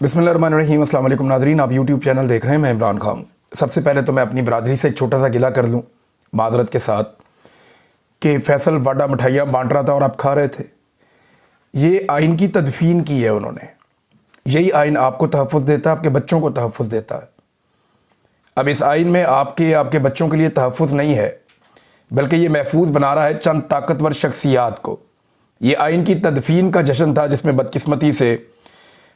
बिस्मिल्लाहिर्रहमानिर्रहीम। अस्सलाम वालेकुम नाज़रीन, आप यूट्यूब चैनल देख रहे हैं। मैं इमरान खान। सबसे पहले तो मैं अपनी बरादरी से एक छोटा सा गिला कर लूँ मादरत के साथ कि फैसल वाडा मिठाइयाँ बांट रहा था और आप खा रहे थे। ये आइन की तदफीन की है उन्होंने। यही आइन आपको तहफ़्फ़ुज़ देता है, आपके बच्चों को तहफ़्फ़ुज़ देता है। अब इस आइन में आपके बच्चों के लिए तहफ़्फ़ुज़ नहीं है, बल्कि ये महफूज बना रहा है चंद ताकतवर शख्सियात को। ये आइन की तदफीन का जश्न था जिसमें बदकिस्मती से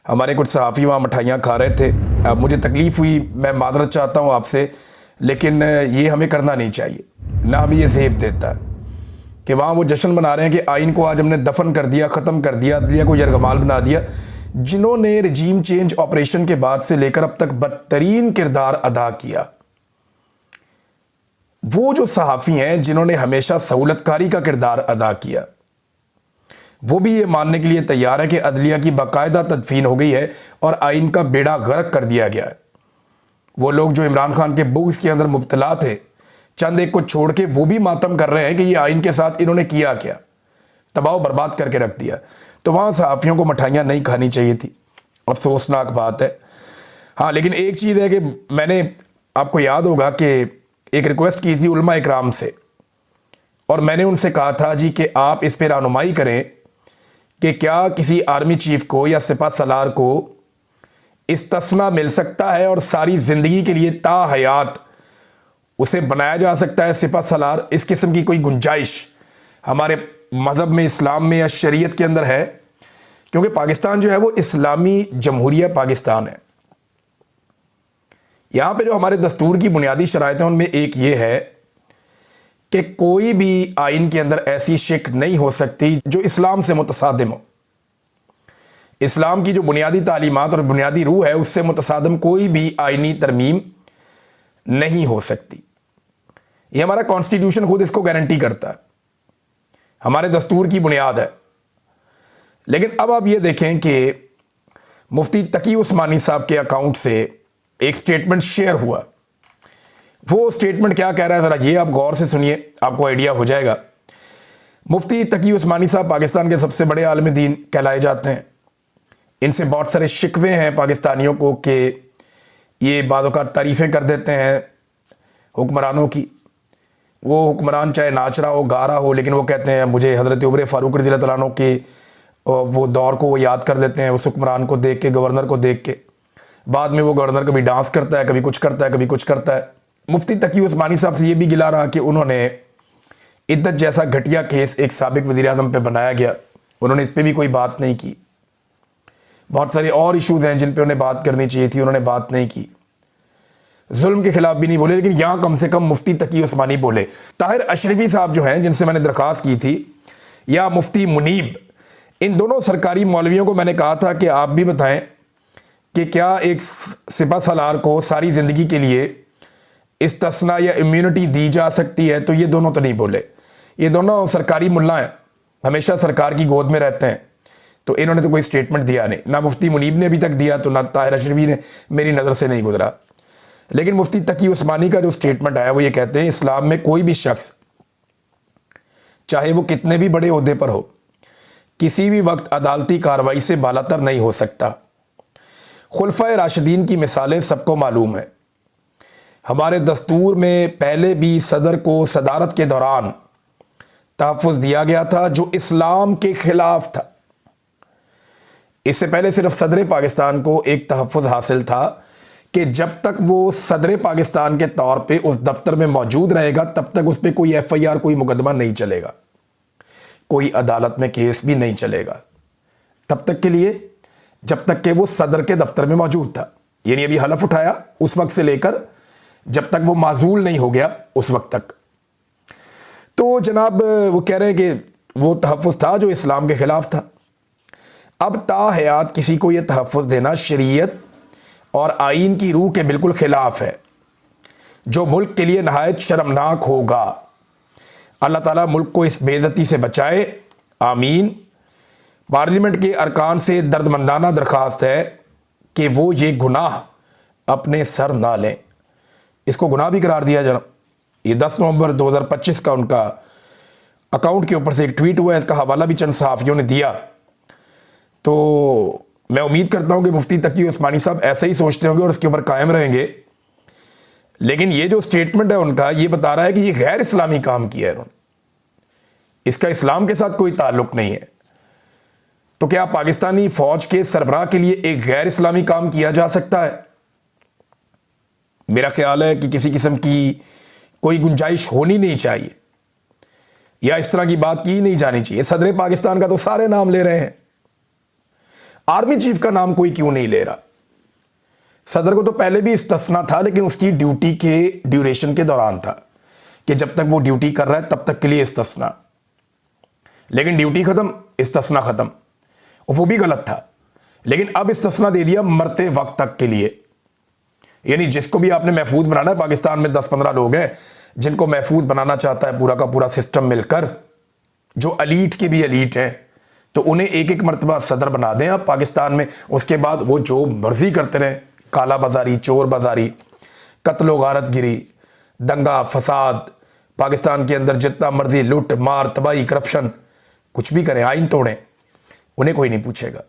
हमारे कुछ सहाफ़ी वहाँ मिठाइयाँ खा रहे थे। अब मुझे तकलीफ़ हुई, मैं मादरत चाहता हूँ आपसे, लेकिन ये हमें करना नहीं चाहिए। ना हमें ये ज़ेब देता है कि वहाँ वो जश्न मना रहे हैं कि आइन को आज हमने दफन कर दिया, ख़त्म कर दिया, अदलिया को यरगमाल बना दिया। जिन्होंने रजीम चेंज ऑपरेशन के बाद से लेकर अब तक बदतरीन किरदार अदा किया, वो जो सहाफ़ी हैं जिन्होंने हमेशा सहूलतकारी का किरदार अदा किया, वो भी ये मानने के लिए तैयार है कि अदलिया की बाकायदा तदफीन हो गई है और आइन का बेड़ा गर्क कर दिया गया है। वो लोग जो इमरान खान के बुग़्ज़ के अंदर मुब्तला थे, चंद एक को छोड़ के वो भी मातम कर रहे हैं कि ये आइन के साथ इन्होंने किया क्या, तबाह बर्बाद करके रख दिया। तो वहाँ सहाफ़ियों को मिठाइयाँ नहीं खानी चाहिए थी। अफसोसनाक बात है। हाँ, लेकिन एक चीज़ है कि मैंने, आपको याद होगा कि एक रिक्वेस्ट की थी उलमा इकराम से, और मैंने उनसे कहा था जी कि आप इस पर रहनुमाई करें कि क्या किसी आर्मी चीफ को या सिपा सलार को इस्तिस्ना मिल सकता है और सारी ज़िंदगी के लिए ताहयात उसे बनाया जा सकता है सिपा सलार। इस किस्म की कोई गुंजाइश हमारे मज़हब में, इस्लाम में या शरीयत के अंदर है? क्योंकि पाकिस्तान जो है वो इस्लामी जमहूरिया पाकिस्तान है। यहाँ पे जो हमारे दस्तूर की बुनियादी शराइत हैं उनमें एक ये है कि कोई भी आइन के अंदर ऐसी शिक नहीं हो सकती जो इस्लाम से मुतसादिम हो। इस्लाम की जो बुनियादी तालीमात और बुनियादी रूह है उससे मुतसादिम कोई भी आइनी तरमीम नहीं हो सकती। ये हमारा कॉन्स्टिट्यूशन खुद इसको गारंटी करता है, हमारे दस्तूर की बुनियाद है। लेकिन अब आप ये देखें कि मुफ्ती तकी उस्मानी साहब के अकाउंट से एक स्टेटमेंट शेयर हुआ। वो स्टेटमेंट क्या कह रहा है, ज़रा ये आप गौर से सुनिए, आपको आइडिया हो जाएगा। मुफ्ती तकी उस्मानी साहब पाकिस्तान के सबसे बड़े आलिम दीन कहलाए जाते हैं। इनसे बहुत सारे शिकवे हैं पाकिस्तानियों को कि ये बाज़ औक़ात तारीफ़ें कर देते हैं हुक्मरानों की। वो हुक्मरान चाहे नाच रहा हो, गा रहा हो, लेकिन वो कहते हैं मुझे हज़रत उमर फ़ारूक रज़ियल्लाहु तआला अन्हु के वो दौर को वो याद कर लेते हैं उस हुक्मरान को देख के, गवर्नर को देख के। बाद में वो गवर्नर कभी डांस करता है, कभी कुछ करता है, कभी कुछ करता है। मुफ्ती तकी उस्मानी साहब से ये भी गिला रहा कि उन्होंने इद्दत जैसा घटिया केस एक साबिक वज़ीर-ए-आज़म पे बनाया गया, उन्होंने इस पर भी कोई बात नहीं की। बहुत सारे और इशूज़ हैं जिन पे उन्हें बात करनी चाहिए थी, उन्होंने बात नहीं की। जुल्म के खिलाफ भी नहीं बोले, लेकिन यहाँ कम से कम मुफ्ती तकी उस्मानी बोले। ताहिर अशरफी साहब जो हैं, जिनसे मैंने दरख्वास्त की थी, या मुफ्ती मुनीब, इन दोनों सरकारी मौलवियों को मैंने कहा था कि आप भी बताएं कि क्या एक सिपा सलार को सारी ज़िंदगी के लिए इस्तिस्ना या इम्यूनिटी दी जा सकती है? तो ये दोनों तो नहीं बोले। ये दोनों सरकारी मुल्ला हैं, हमेशा सरकार की गोद में रहते हैं, तो इन्होंने तो कोई स्टेटमेंट दिया नहीं। ना मुफ्ती मुनीब ने अभी तक दिया, तो ना ताहिर अशरफी ने, मेरी नज़र से नहीं गुजरा। लेकिन मुफ्ती तकी उस्मानी का जो स्टेटमेंट आया वो ये कहते हैं इस्लाम में कोई भी शख्स, चाहे वो कितने भी बड़े ओहदे पर हो, किसी भी वक्त अदालती कार्रवाई से बालातर नहीं हो सकता। खुलफाए राशिदीन की मिसालें सबको मालूम है। हमारे दस्तूर में पहले भी सदर को सदारत के दौरान तहफ़्फ़ुज़ दिया गया था जो इस्लाम के ख़िलाफ़ था। इससे पहले सिर्फ सदर पाकिस्तान को एक तहफ़्फ़ुज़ हासिल था कि जब तक वो सदर पाकिस्तान के तौर पे उस दफ्तर में मौजूद रहेगा तब तक उस पर कोई FIR, कोई मुकदमा नहीं चलेगा, कोई अदालत में केस भी नहीं चलेगा, तब तक के लिए जब तक कि वो सदर के दफ्तर में मौजूद था। यानी अभी हलफ उठाया उस वक्त से लेकर जब तक वो माजूल नहीं हो गया उस वक्त तक। तो जनाब वो कह रहे हैं कि वो तहफ़्फ़ुज़ था जो इस्लाम के ख़िलाफ़ था। अब ताहयात किसी को ये तहफ़्फ़ुज़ देना शरीयत और आइन की रूह के बिल्कुल ख़िलाफ़ है, जो मुल्क के लिए नहायत शर्मनाक होगा। अल्लाह ताला मुल्क को इस बेइज्जती से बचाए, आमीन। पार्लियामेंट के अरकान से दर्दमंदाना दरख्वास्त है कि वो ये गुनाह अपने सर ना लें। इसको गुनाह भी करार दिया जाना। ये 10 नवंबर 2025 का उनका अकाउंट के ऊपर से एक ट्वीट हुआ है, इसका हवाला भी चंद सहाफ़ियों ने दिया। तो मैं उम्मीद करता हूं कि मुफ्ती तकी उस्मानी साहब ऐसे ही सोचते होंगे और उसके ऊपर कायम रहेंगे, लेकिन ये जो स्टेटमेंट है उनका, ये बता रहा है कि ये गैर इस्लामी काम किया है उन्होंने, इसका इस्लाम के साथ कोई ताल्लुक नहीं है। तो क्या पाकिस्तानी फौज के सरबराह के लिए एक गैर इस्लामी काम किया जा सकता है? मेरा ख्याल है कि किसी किस्म की कोई गुंजाइश होनी नहीं चाहिए, या इस तरह की बात की नहीं जानी चाहिए। सदर पाकिस्तान का तो सारे नाम ले रहे हैं, आर्मी चीफ का नाम कोई क्यों नहीं ले रहा? सदर को तो पहले भी इस्तिस्ना था, लेकिन उसकी ड्यूटी के ड्यूरेशन के दौरान था कि जब तक वो ड्यूटी कर रहा है तब तक के लिए इस्तिस्ना, लेकिन ड्यूटी खत्म, इस्तिस्ना खत्म, और वो भी गलत था। लेकिन अब इस्तिस्ना दे दिया मरते वक्त तक के लिए, यानी जिसको भी आपने महफूज बनाना है, पाकिस्तान में 10-15 लोग हैं जिनको महफूज बनाना चाहता है पूरा का पूरा सिस्टम मिलकर, जो अलीट के भी अलीट हैं, तो उन्हें एक एक मरतबा सदर बना दें आप पाकिस्तान में। उसके बाद वो जो मर्जी करते रहें, काला बाजारी, चोर बाजारी, कत्ल गारतगिरी, दंगा फसाद, पाकिस्तान के अंदर जितना मर्जी लूट मार तबाही करप्शन, कुछ भी करें, आइन तोड़ें, उन्हें कोई नहीं पूछेगा।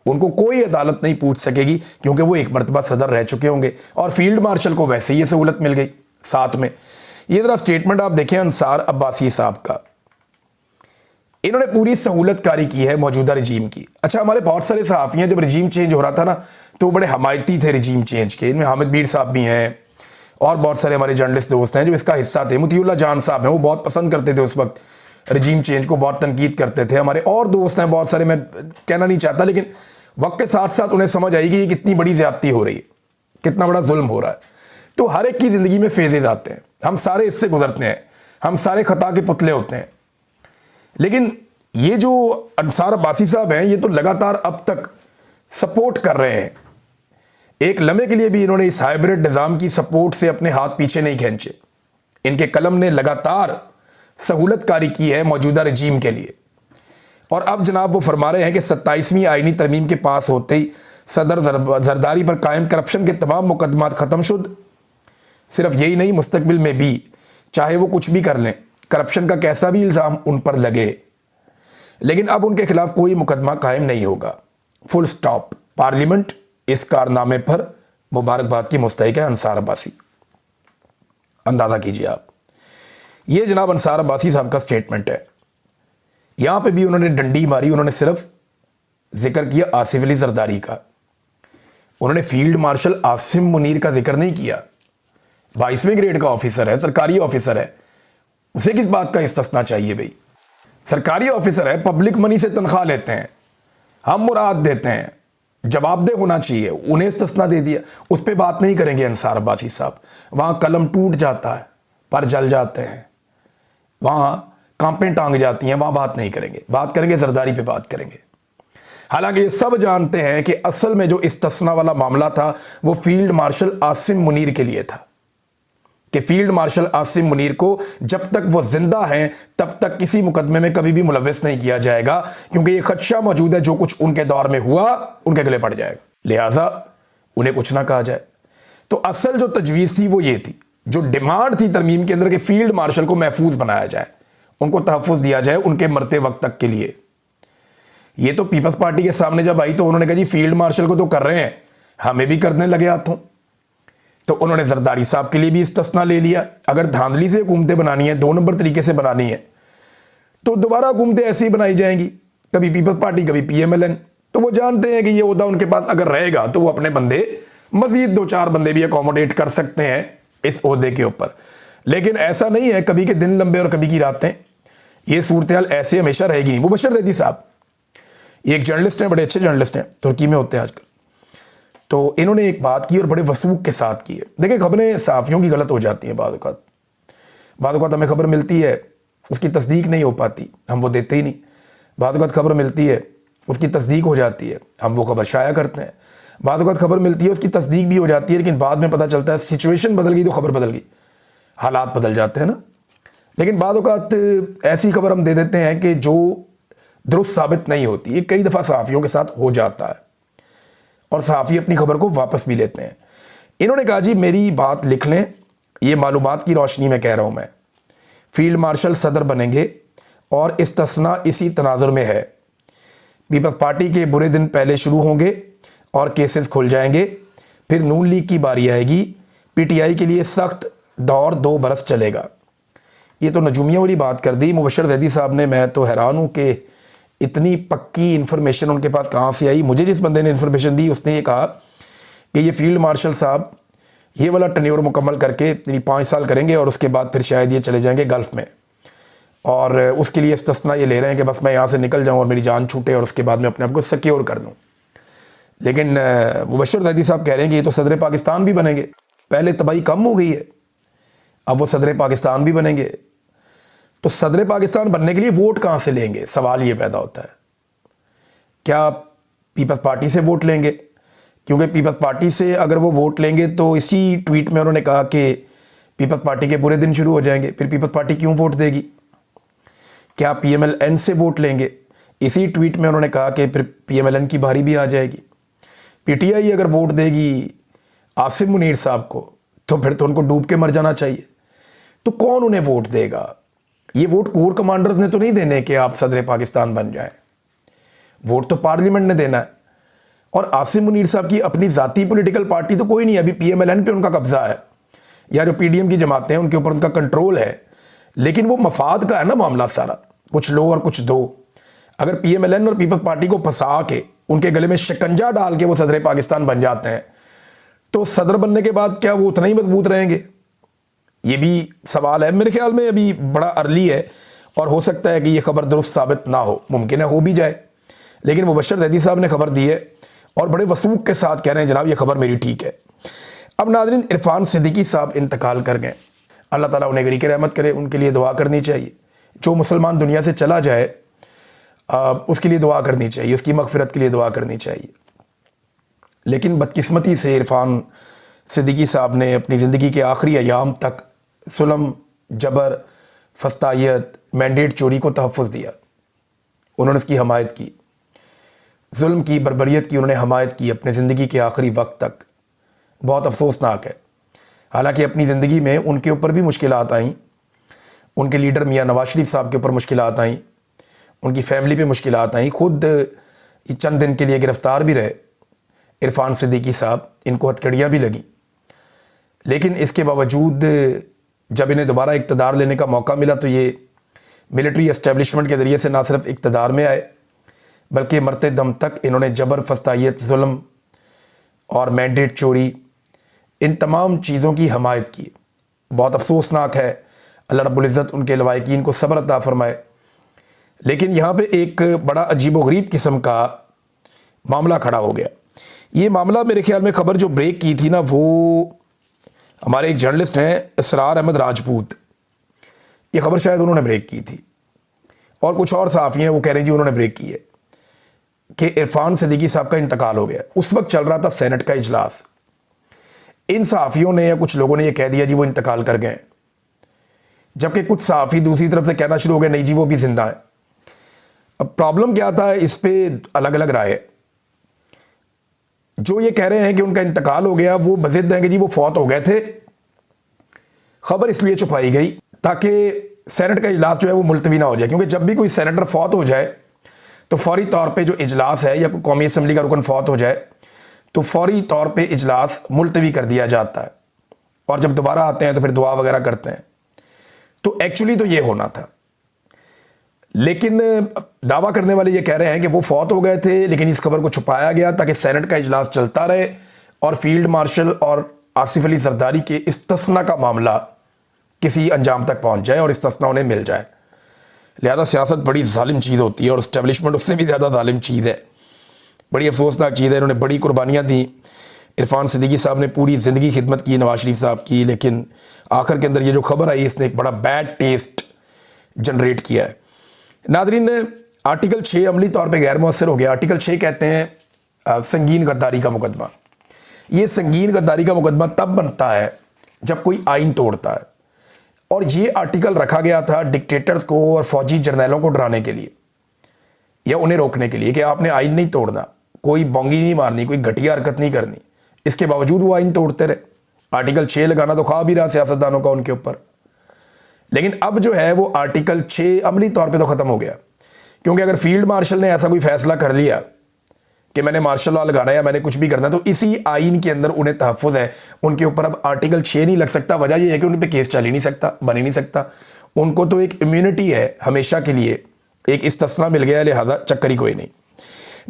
उनको कोई अदालत नहीं पूछ सकेगी, क्योंकि वो एक मरतबा सदर रह चुके होंगे और फील्ड मार्शल को वैसे ही ये सहूलत मिल गई साथ में। ये जरा स्टेटमेंट आप देखें अंसार अब्बासी साहब का, इन्होंने पूरी सहूलतकारी की है मौजूदा रजीम की। अच्छा, हमारे बहुत सारे सहाफ़ी हैं, जब रजीम चेंज हो रहा था ना, तो वो बड़े हमायती थे रजीम चेंज के। इनमें हामिद बीर साहब भी हैं और बहुत सारे हमारे जर्नलिस्ट दोस्त हैं जो इसका हिस्सा थे। मुतीउल्लाह जान साहब हैं, वो बहुत पसंद करते थे उस वक्त रजीम चेंज को, बहुत तनकीद करते थे। हमारे और दोस्त हैं बहुत सारे, मैं कहना नहीं चाहता, लेकिन वक्त के साथ साथ उन्हें समझ आई कि ये कितनी बड़ी ज़्यादती हो रही है, कितना बड़ा जुल्म हो रहा है। तो हर एक की ज़िंदगी में फेजेज आते हैं, हम सारे इससे गुजरते हैं, हम सारे खता के पुतले होते हैं। लेकिन ये जो अंसार अब्बासी साहब हैं, ये तो लगातार अब तक सपोर्ट कर रहे हैं। एक लम्हे के लिए भी इन्होंने इस हाइब्रिड निज़ाम की सपोर्ट से अपने हाथ पीछे नहीं खींचे। इनके कलम ने लगातार सहूलतकारी की है मौजूदा रजीम के लिए। और अब जनाब वो फरमा रहे हैं कि 27वीं आइनी तरमीम के पास होते ही सदर जरदारी पर कायम करप्शन के तमाम मुकदमात ख़त्म शुद। सिर्फ यही नहीं, मुस्तकबिल में भी चाहे वो कुछ भी कर लें, करप्शन का कैसा भी इल्ज़ाम उन पर लगे, लेकिन अब उनके खिलाफ कोई मुकदमा कायम नहीं होगा, फुल स्टॉप। पार्लियामेंट इस कारनामे पर मुबारकबाद की मुस्तहिक है अंसार अब्बासी। अंदाज़ा कीजिए आप, ये जनाब अंसार अब्बासी साहब का स्टेटमेंट है। यहाँ पे भी उन्होंने डंडी मारी, उन्होंने सिर्फ जिक्र किया आसिफ अली जरदारी का, उन्होंने फील्ड मार्शल आसिम मुनीर का जिक्र नहीं किया। 22वें ग्रेड का ऑफिसर है, सरकारी ऑफिसर है, उसे किस बात का इस्तिस्ना चाहिए भाई? सरकारी ऑफिसर है, पब्लिक मनी से तनख्वाह लेते हैं, हम मुराद देते हैं, जवाबदेह होना चाहिए, उन्हें इस्तिस्ना दे दिया। उस पर बात नहीं करेंगे अंसार अब्बासी साहब। वहाँ कलम टूट जाता है, पर जल जाते हैं, वहाँ कांपें टांग जाती हैं, वहाँ बात नहीं करेंगे। बात करेंगे जरदारी पे बात करेंगे। हालांकि ये सब जानते हैं कि असल में जो इस्तिस्ना वाला मामला था वो फील्ड मार्शल आसिम मुनीर के लिए था, कि फील्ड मार्शल आसिम मुनीर को जब तक वो जिंदा हैं तब तक किसी मुकदमे में कभी भी मुलव्वस नहीं किया जाएगा, क्योंकि ये खदशा मौजूद है जो कुछ उनके दौर में हुआ उनके गले पड़ जाएगा, लिहाजा उन्हें कुछ ना कहा जाए। तो असल जो तजवीज़ थी वो ये थी, जो डिमांड थी तरमीम के अंदर, कि फील्ड मार्शल को महफूज बनाया जाए, उनको तहफ़्फ़ुज़ दिया जाए उनके मरते वक्त तक के लिए। ये तो पीपल्स पार्टी के सामने जब आई तो उन्होंने कहा जी फील्ड मार्शल को तो कर रहे हैं, हमें भी करने लगे हाथों। तो उन्होंने जरदारी साहब के लिए भी इस्तिस्ना ले लिया। अगर धांधली से हुकूमतें बनानी है, 2 नंबर तरीके से बनानी है, तो दोबारा हुकूमतें ऐसी ही बनाई जाएंगी, कभी पीपल्स पार्टी कभी PMLN। तो वो जानते हैं कि ये ओहदा उनके पास अगर रहेगा तो वो अपने बंदे, मजीद 2-4 बंदे भी अकोमोडेट कर सकते हैं इस ओहदे के ऊपर। लेकिन ऐसा नहीं है, कभी के दिन लंबे और कभी की रातें, ये सूरत हाल ऐसे हमेशा रहेगी नहीं। मुबशर ज़ैदी साहब ये एक जर्नलिस्ट हैं, बड़े अच्छे जर्नलिस्ट हैं, तुर्की में होते हैं आजकल। तो इन्होंने एक बात की और बड़े वसूख के साथ की है। देखिए, खबरें सहाफ़ियों की गलत हो जाती हैं बाद औक़ात हमें खबर मिलती है, उसकी तस्दीक नहीं हो पाती, हम वो देते ही नहीं। बाद औक़ात खबर मिलती है, उसकी तस्दीक हो जाती है, हम वो खबर शाया करते हैं। बाद औक़ात खबर मिलती है, उसकी तस्दीक भी हो जाती है, लेकिन बाद में पता चलता है सिचुएशन बदल गई तो खबर बदल गई, हालात बदल जाते हैं ना। लेकिन बाद औक़ात ऐसी खबर हम दे देते हैं कि जो दुरुस्त साबित नहीं होती। ये कई दफ़ा सहाफ़ियों के साथ हो जाता है और सहाफ़ी अपनी खबर को वापस भी लेते हैं। इन्होंने कहा जी मेरी बात लिख लें, ये मालूमात की रोशनी में कह रहा हूँ मैं, फील्ड मार्शल सदर बनेंगे और इस्तिस्ना इसी तनाजुर में है। पीपल्स पार्टी के बुरे दिन पहले शुरू होंगे और केसेस खुल जाएंगे। फिर नून लीग की बारी आएगी। पीटीआई के लिए सख्त दौर 2 बरस चलेगा। ये तो नजूमियों वाली बात कर दी मुबशर जैदी साहब ने। मैं तो हैरान हूँ कि इतनी पक्की इन्फॉर्मेशन उनके पास कहाँ से आई। मुझे जिस बंदे ने इन्फॉर्मेशन दी उसने ये कहा कि ये फील्ड मार्शल साहब ये वाला टन्योर मुकम्मल करके 5 साल करेंगे और उसके बाद फिर शायद ये चले जाएंगे गल्फ़ में, और उसके लिए इस्तिस्ना ये ले रहे हैं कि बस मैं यहाँ से निकल जाऊँ और मेरी जान छूटे और उसके बाद मैं अपने आप को सिक्योर कर दूँ। लेकिन मुबशर जैदी साहब कह रहे हैं कि ये तो सदर पाकिस्तान भी बनेंगे। पहले तबाही कम हो गई है, अब वो सदर पाकिस्तान भी बनेंगे। तो सदर पाकिस्तान बनने के लिए वोट कहाँ से लेंगे, सवाल ये पैदा होता है। क्या पीपल्स पार्टी से वोट लेंगे? क्योंकि पीपल्स पार्टी से अगर वो वोट लेंगे तो इसी ट्वीट में उन्होंने कहा कि पीपल्स पार्टी के बुरे दिन शुरू हो जाएंगे। फिर पीपल्स पार्टी क्यों वोट देगी? क्या पीएमएलएन से वोट लेंगे? इसी ट्वीट में उन्होंने कहा कि फिर पीएमएलएन की बारी भी आ जाएगी। पीटीआई अगर वोट देगी आसिम मुनीर साहब को तो फिर तो उनको डूब के मर जाना चाहिए। तो कौन उन्हें वोट देगा? ये वोट कोर कमांडर्स ने तो नहीं देने कि आप सदर पाकिस्तान बन जाएं। वोट तो पार्लियामेंट ने देना है। और आसिम मुनीर साहब की अपनी ज़ाती पॉलिटिकल पार्टी तो कोई नहीं है। अभी पीएमएलएन पे उनका कब्जा है, या जो पीडीएम की जमातें हैं उनके ऊपर उनका कंट्रोल है। लेकिन वो मफाद का है ना मामला सारा, कुछ लो और कुछ दो। अगर पीएमएलएन और पीपल्स पार्टी को फंसा के उनके गले में शिकंजा डाल के वो सदर पाकिस्तान बन जाते हैं तो सदर बनने के बाद क्या वो उतना ही मजबूत रहेंगे? ये भी सवाल है। मेरे ख्याल में अभी बड़ा अर्ली है और हो सकता है कि ये खबर दुरुस्त साबित ना हो, मुमकिन है हो भी जाए। लेकिन मुबशर जैदी साहब ने खबर दी है और बड़े वसूख के साथ कह रहे हैं जनाब ये खबर मेरी ठीक है। अब नाज़रीन, इरफान सिद्दीकी साहब इंतकाल कर गए। अल्लाह ताला उन्हें गरीक रहमत करे, उनके लिए दुआ करनी चाहिए। जो मुसलमान दुनिया से चला जाए उसके लिए दुआ करनी चाहिए, उसकी मगफिरत के लिए दुआ करनी चाहिए। लेकिन बदकिस्मती से इरफान सिद्दीकी साहब ने अपनी ज़िंदगी के आखिरी अयाम तक जुल्म, जबर, फस्तायत, मैंडेट चोरी को तहफ़्फ़ुज़ दिया। उन्होंने इसकी हमायत की, जुल्म की, बर्बरियत की उन्होंने हमायत की अपनी ज़िंदगी के आखिरी वक्त तक। बहुत अफसोसनाक है। हालांकि अपनी ज़िंदगी में उनके ऊपर भी मुश्किलात आईं, उनके लीडर मियाँ नवाज शरीफ साहब के ऊपर मुश्किलात आईं, उनकी फैमिली पे मुश्किलात आईं। खुद चंद दिन के लिए गिरफ़्तार भी रहे इरफान सिद्दीकी साहब, इनको हथकड़ियाँ भी लगी। लेकिन इसके बावजूद जब इन्हें दोबारा इक़्तिदार लेने का मौका मिला तो ये मिलिट्री एस्टेब्लिशमेंट के ज़रिए से ना सिर्फ इक़्तिदार में आए बल्कि मरते दम तक इन्होंने जबर, फस्तायत, जुल्म और मैंडेट चोरी, इन तमाम चीज़ों की हमायत की। बहुत अफसोसनाक है। अल्लाह रब्बुल इज़्ज़त उनके लवाइकीन को सब्र अता फरमाए। लेकिन यहाँ पे एक बड़ा अजीबोगरीब किस्म का मामला खड़ा हो गया। ये मामला मेरे ख्याल में खबर जो ब्रेक की थी ना, वो हमारे एक जर्नलिस्ट हैं इसरार अहमद राजपूत, ये खबर शायद उन्होंने ब्रेक की थी। और कुछ और सहाफ़ी हैं वो कह रहे हैं जी उन्होंने ब्रेक की है कि इरफान सिद्दीकी साहब का इंतकाल हो गया। उस वक्त चल रहा था सेनेट का इजलास। इन सहाफ़ियों ने या कुछ लोगों ने ये कह दिया जी वो इंतकाल कर गए, जबकि कुछ सहाफ़ी दूसरी तरफ से कहना शुरू हो गए नहीं जी वो भी ज़िंदा है। अब प्रॉब्लम क्या था, इस पर अलग अलग राय है। जो ये कह रहे हैं कि उनका इंतकाल हो गया वो बज़िद हैं कि जी वो फौत हो गए थे। खबर इसलिए छुपाई गई ताकि सेनेट का इजलास जो है वो मुलतवी ना हो जाए, क्योंकि जब भी कोई सेनेटर फौत हो जाए तो फौरी तौर पे जो इजलास है या कोई कौमी असम्बली का रुकन फौत हो जाए तो फौरी तौर पे इजलास मुलतवी कर दिया जाता है, और जब दोबारा आते हैं तो फिर दुआ वगैरह करते हैं। तो एक्चुअली तो ये होना था, लेकिन दावा करने वाले ये कह रहे हैं कि वो फौत हो गए थे, लेकिन इस खबर को छुपाया गया ताकि सेनेट का इजलास चलता रहे और फील्ड मार्शल और आसिफ अली जरदारी के इस्तिस्ना का मामला किसी अंजाम तक पहुंच जाए और इस्तिस्ना उन्हें मिल जाए। लिहाजा सियासत बड़ी जालिम चीज़ होती है और इस्टेब्लिशमेंट उससे भी ज़्यादा जालिम चीज़ है, बड़ी अफसोसनाक चीज़ है। इन्होंने बड़ी कुर्बानियाँ दी। इरफान सिद्दीकी साहब ने पूरी ज़िंदगी खिदमत की नवाज शरीफ साहब की, लेकिन आखिर के अंदर ये जो खबर आई इसने एक बड़ा बैड टेस्ट जनरेट किया है। नादरीन, आर्टिकल 6 अमली तौर पे गैर मुअस्सर हो गया। आर्टिकल 6 कहते हैं संगीन गद्दारी का मुकदमा। ये संगीन गद्दारी का मुकदमा तब बनता है जब कोई आइन तोड़ता है, और ये आर्टिकल रखा गया था डिक्टेटर्स को और फौजी जर्नैलों को डराने के लिए या उन्हें रोकने के लिए कि आपने आइन नहीं तोड़ना, कोई बोंगी नहीं मारनी, कोई घटिया हरकत नहीं करनी। इसके बावजूद वो आइन तोड़ते रहे। आर्टिकल 6 लगाना तो ख्वाब ही रहा सियासतदानों का उनके ऊपर। लेकिन अब जो है वो आर्टिकल 6 अमली तौर पे तो ख़त्म हो गया, क्योंकि अगर फील्ड मार्शल ने ऐसा कोई फैसला कर लिया कि मैंने मार्शल लॉ लगाना है या मैंने कुछ भी करना है, तो इसी आइन के अंदर उन्हें तहफ़्फ़ुज़ है। उनके ऊपर अब आर्टिकल 6 नहीं लग सकता। वजह यह है कि उन पर केस चल ही नहीं सकता, बन ही नहीं सकता। उनको तो एक इम्यूनिटी है हमेशा के लिए, एक इस्तिस्ना मिल गया, लिहाजा चक्कर ही कोई नहीं।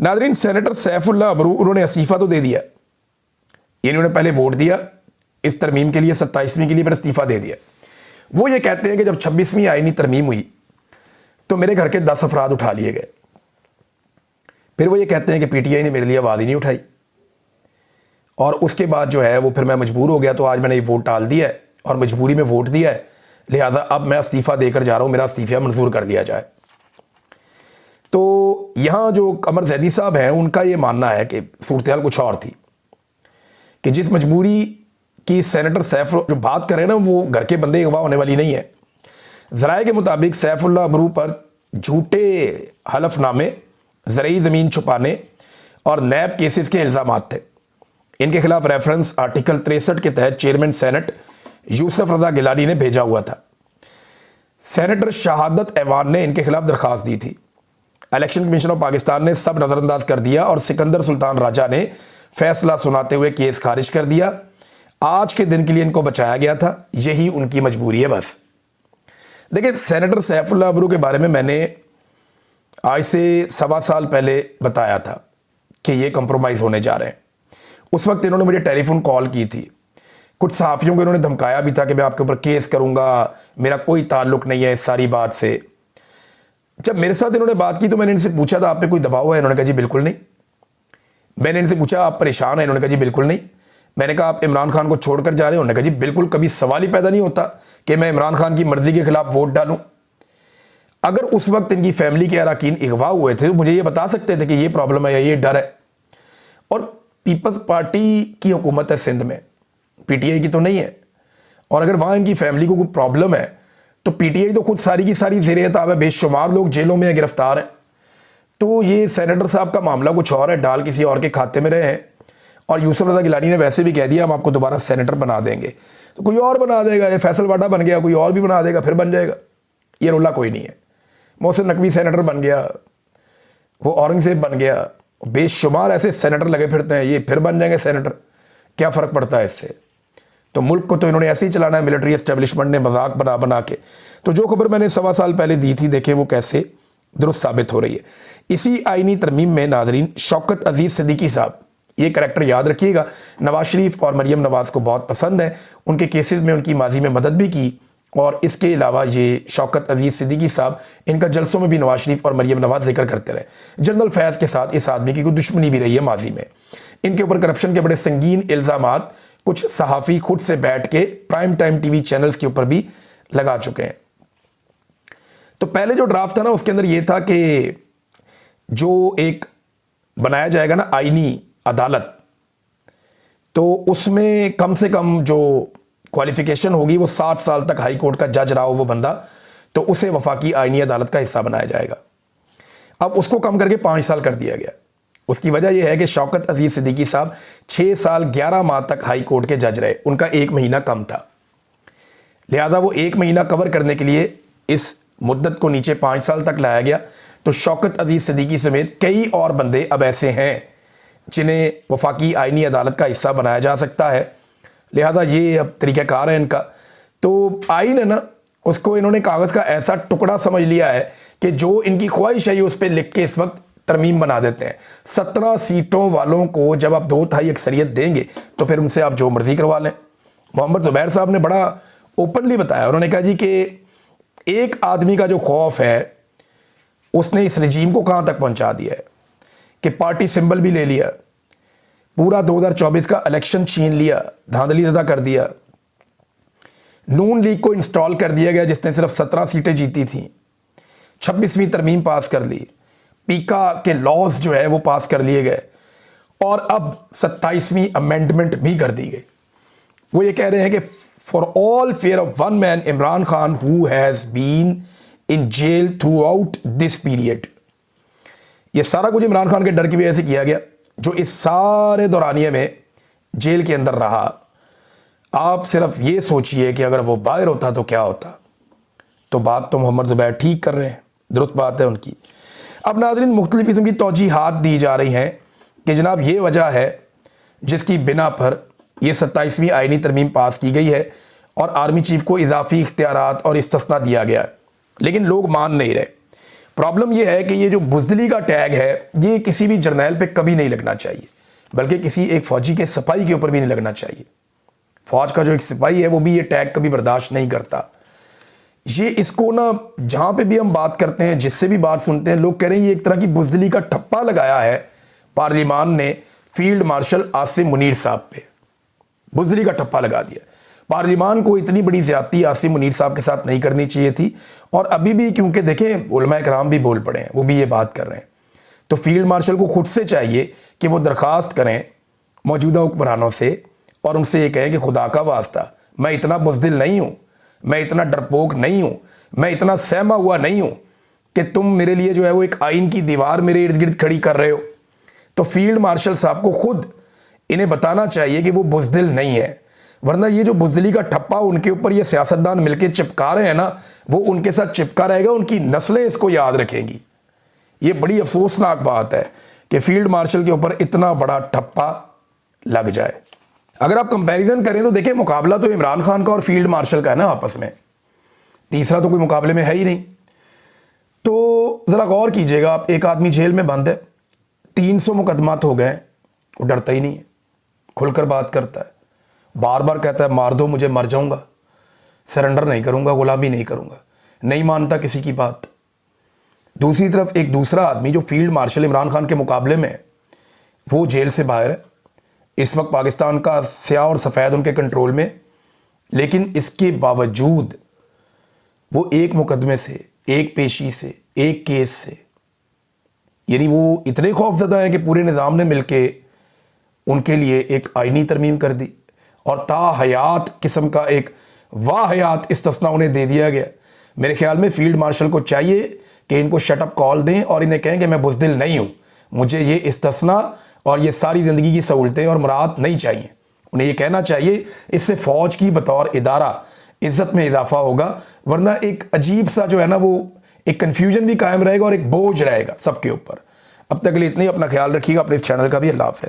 नाज़रीन, सेनेटर सैफुल्लाह अबरू उन्होंने इस्तीफ़ा तो दे दिया। इन्होंने पहले वोट दिया इस तरमीम के लिए, 27वीं के लिए, फिर इस्तीफ़ा दे दिया। वो ये कहते हैं कि जब 26वीं आइनी तरमीम हुई तो मेरे घर के 10 अफराद उठा लिए गए। फिर वो ये कहते हैं कि पीटीआई ने मेरे लिए आवाज़ ही नहीं उठाई, और उसके बाद जो है वो फिर मैं मजबूर हो गया, तो आज मैंने ये वोट टाल दिया है और मजबूरी में वोट दिया है, लिहाजा अब मैं इस्तीफ़ा देकर जा रहा हूँ, मेरा इस्तीफ़ा मंजूर कर दिया जाए। तो यहाँ जो कमर जैदी साहब हैं, उनका ये मानना है कि सूरत कुछ और थी, कि जिस मजबूरी की सेनेटर सैफ जो बात करें ना, वो घर के बंदे अगवा होने वाली नहीं है। ज़राए के मुताबिक सैफुल्लाह अबरू पर झूठे हलफनामे, ज़रई ज़मीन छुपाने और नैब केसेस के इल्ज़ामात थे। इनके खिलाफ रेफरेंस आर्टिकल 63 के तहत चेयरमैन सेनेट यूसुफ रज़ा गिलानी ने भेजा हुआ था। सेनेटर शहादत ऐवान ने इनके खिलाफ दरख्वास्त दी थी। इलेक्शन कमीशन ऑफ पाकिस्तान ने सब नज़रअंदाज कर दिया और सिकंदर सुल्तान राजा ने फैसला सुनाते हुए केस खारिज कर दिया। आज के दिन के लिए इनको बचाया गया था, यही उनकी मजबूरी है बस। देखिए, सेनेटर सैफुल्लाह अबरू के बारे में मैंने आज से 1.25 साल पहले बताया था कि ये कंप्रोमाइज़ होने जा रहे हैं। उस वक्त इन्होंने मुझे टेलीफोन कॉल की थी, कुछ सहाफ़ियों को इन्होंने धमकाया भी था कि मैं आपके ऊपर केस करूँगा, मेरा कोई ताल्लुक़ नहीं है इस सारी बात से। जब मेरे साथ इन्होंने बात की तो मैंने इनसे पूछा था, आप पे कोई दबाव है? इन्होंने कहा जी बिल्कुल नहीं। मैंने इनसे पूछा, आप परेशान हैं? इन्होंने कहा जी बिल्कुल नहीं। मैंने कहा, आप इमरान खान को छोड़कर जा रहे हो? उन्होंने कहा जी बिल्कुल, कभी सवाल ही पैदा नहीं होता कि मैं इमरान खान की मर्ज़ी के खिलाफ वोट डालूं। अगर उस वक्त इनकी फैमिली के अरकान अगवा हुए थे तो मुझे ये बता सकते थे कि ये प्रॉब्लम है या ये डर है। और पीपल्स पार्टी की हुकूमत है सिंध में, पीटीआई की तो नहीं है। और अगर वहाँ इनकी फैमिली को कोई प्रॉब्लम है तो पीटीआई तो खुद सारी की सारी ज़ेर-ए-ताब है, बेशुमार लोग जेलों में गिरफ्तार हैं। तो ये सेनेटर साहब का मामला कुछ और है, डाल किसी और के खाते में रहे हैं। और यूसुफ रज़ा गिलानी ने वैसे भी कह दिया हम आपको दोबारा सेनेटर बना देंगे, तो कोई और बना देगा। ये फैसल वाडा बन गया, कोई और भी बना देगा, फिर बन जाएगा। ये रोला कोई नहीं है। मोहसिन नकवी सेनेटर बन गया, वो औरंगज़ेब बन गया, बेशुमार ऐसे सेनेटर लगे फिरते हैं, ये फिर बन जाएंगे सेनेटर। क्या फ़र्क पड़ता है इससे? तो मुल्क को तो इन्होंने ऐसे ही चलाना है, मिलिट्री एस्टेब्लिशमेंट ने मजाक बना बना के। तो जो खबर मैंने 1.25 साल पहले दी थी, देखें वो कैसे दुरुस्त साबित हो रही है। इसी आइनी तरमीम में नाज़रीन, शौकत अजीज़ सिद्दीकी साहब, ये करैक्टर याद रखिएगा, नवाज शरीफ और मरियम नवाज़ को बहुत पसंद है। उनके केसेस में उनकी माजी में मदद भी की। और इसके अलावा ये शौकत अजीज़ सिद्दीकी साहब, इनका जलसों में भी नवाज शरीफ और मरियम नवाज़ जिक्र करते रहे। जनरल फैज़ के साथ इस आदमी की कोई दुश्मनी भी रही है माजी में। इनके ऊपर करप्शन के बड़े संगीन इल्ज़ामात कुछ सहाफ़ी खुद से बैठ के प्राइम टाइम टीवी चैनल्स के ऊपर भी लगा चुके हैं। तो पहले जो ड्राफ्ट था ना, उसके अंदर ये था कि जो एक बनाया जाएगा ना आईनी अदालत, तो उसमें कम से कम जो क्वालिफिकेशन होगी वो 60 साल तक हाई कोर्ट का जज रहा हो वो बंदा, तो उसे वफाकी आईनी अदालत का हिस्सा बनाया जाएगा। अब उसको कम करके 5 साल कर दिया गया। उसकी वजह यह है कि शौकत अजीज़ सिद्दीकी साहब 6 साल 11 माह तक हाई कोर्ट के जज रहे, उनका 1 महीना कम था। लिहाजा वो 1 महीना कवर करने के लिए इस मुद्दत को नीचे 5 साल तक लाया गया। तो शौकत अजीज़ सिद्दीकी समेत कई और बंदे अब ऐसे हैं जिन्हें वफाकी आईनी अदालत का हिस्सा बनाया जा सकता है। लिहाजा ये अब तरीक़ाकार है इनका। तो आइन है ना, उसको इन्होंने कागज़ का ऐसा टुकड़ा समझ लिया है कि जो इनकी ख्वाहिश है उस पर लिख के इस वक्त तरमीम बना देते हैं। 17 सीटों वालों को जब आप 2/3 अक्सरियत देंगे तो फिर उनसे आप जो मर्ज़ी करवा लें। मोहम्मद ज़ुबैर साहब ने बड़ा ओपनली बताया, उन्होंने कहा जी कि एक आदमी का जो खौफ है उसने इस रजीम को कहाँ तक पहुँचा दिया है कि पार्टी सिंबल भी ले लिया, पूरा 2024 का इलेक्शन छीन लिया, धांधली ज़्यादा कर दिया, नून लीग को इंस्टॉल कर दिया गया जिसने सिर्फ 17 सीटें जीती थी, 26वीं तरमीम पास कर ली, पीका के लॉज जो है वो पास कर लिए गए और अब 27वीं अमेंडमेंट भी कर दी गई। वो ये कह रहे हैं कि for all fair of one man Imran Khan who has been in jail throughout this period. ये सारा कुछ इमरान खान के डर की वजह से किया गया, जो इस सारे दौरानिए में जेल के अंदर रहा। आप सिर्फ ये सोचिए कि अगर वो बाहर होता तो क्या होता। तो बात तो मोहम्मद ज़ुबैर ठीक कर रहे हैं, दुरुस्त बात है उनकी। अब नाज़रीन, मुख्तलिफ़ किस्म की तौजीहात दी जा रही हैं कि जनाब ये वजह है जिसकी बिना पर यह 27वीं आइनी तरमीम पास की गई है और आर्मी चीफ को इजाफी इख्तियारात और इस्तिस्ना दिया गया है, लेकिन लोग मान नहीं रहे। प्रॉब्लम यह है कि ये जो बुज़दिली का टैग है ये किसी भी जर्नैल पे कभी नहीं लगना चाहिए, बल्कि किसी एक फ़ौजी के सिपाही के ऊपर भी नहीं लगना चाहिए। फ़ौज का जो एक सिपाही है वो भी ये टैग कभी बर्दाश्त नहीं करता। ये इसको ना जहाँ पे भी हम बात करते हैं, जिससे भी बात सुनते हैं, लोग कह रहे हैं ये एक तरह की बुज़दिली का ठप्पा लगाया है पार्लिमान ने फील्ड मार्शल आसिम मुनीर साहब पे। बुज़दिली का ठप्पा लगा दिया। पार्लिमान को इतनी बड़ी ज़्यादती आसिम मुनीर साहब के साथ नहीं करनी चाहिए थी। और अभी भी क्योंकि देखें उलमा इकराम भी बोल पड़े हैं, वो भी ये बात कर रहे हैं, तो फील्ड मार्शल को खुद से चाहिए कि वो दरख्वास्त करें मौजूदा हुक्मरानों से और उनसे ये कहें कि खुदा का वास्ता मैं इतना बुज़दिल नहीं हूँ, मैं इतना डरपोक नहीं हूँ, मैं इतना सहमा हुआ नहीं हूँ कि तुम मेरे लिए जो है वो एक आइन की दीवार मेरे इर्द गिर्द खड़ी कर रहे हो। तो फील्ड मार्शल साहब को खुद इन्हें बताना चाहिए कि वो बुज़दिल नहीं है, वरना ये जो बुज़दिली का ठप्पा उनके ऊपर ये सियासतदान मिलके चिपका रहे हैं ना, वो उनके साथ चिपका रहेगा, उनकी नस्लें इसको याद रखेंगी। ये बड़ी अफसोसनाक बात है कि फील्ड मार्शल के ऊपर इतना बड़ा ठप्पा लग जाए। अगर आप कंपैरिजन करें तो देखें, मुकाबला तो इमरान खान का और फील्ड मार्शल का है ना आपस में, तीसरा तो कोई मुकाबले में है ही नहीं। तो ज़रा गौर कीजिएगा आप, एक आदमी जेल में बंद है, 300 मुकदमात हो गए, वो डरता ही नहीं है, खुलकर बात करता है, बार बार कहता है मार दो मुझे, मर जाऊंगा, सरेंडर नहीं करूंगा, गुलामी नहीं करूंगा, नहीं मानता किसी की बात। दूसरी तरफ एक दूसरा आदमी जो फील्ड मार्शल इमरान खान के मुकाबले में है, वो जेल से बाहर है, इस वक्त पाकिस्तान का स्याह और सफ़ेद उनके कंट्रोल में, लेकिन इसके बावजूद वो एक मुकदमे से, एक पेशी से, एक केस से, यानी वो इतने खौफजदा हैं कि पूरे निज़ाम ने मिलके उनके लिए एक आइनी तरमीम कर दी और ताहयात किस्म का एक वाहयात इस्तिस्ना उन्हें दे दिया गया। मेरे ख्याल में फील्ड मार्शल को चाहिए कि इनको शटअप कॉल दें और इन्हें कहें कि मैं बुज़दिल नहीं हूँ, मुझे ये इस्तिस्ना और ये सारी ज़िंदगी की सहूलतें और मुराद नहीं चाहिए। उन्हें ये कहना चाहिए, इससे फ़ौज की बतौर इदारा इज़्ज़त में इजाफा होगा, वरना एक अजीब सा जो है ना वो एक कन्फ्यूजन भी कायम रहेगा और एक बोझ रहेगा सबके ऊपर। अब तक के लिए इतनी, अपना ख्याल रखिएगा, अपने इस चैनल का भी। अल्लाह हाफ़िज़।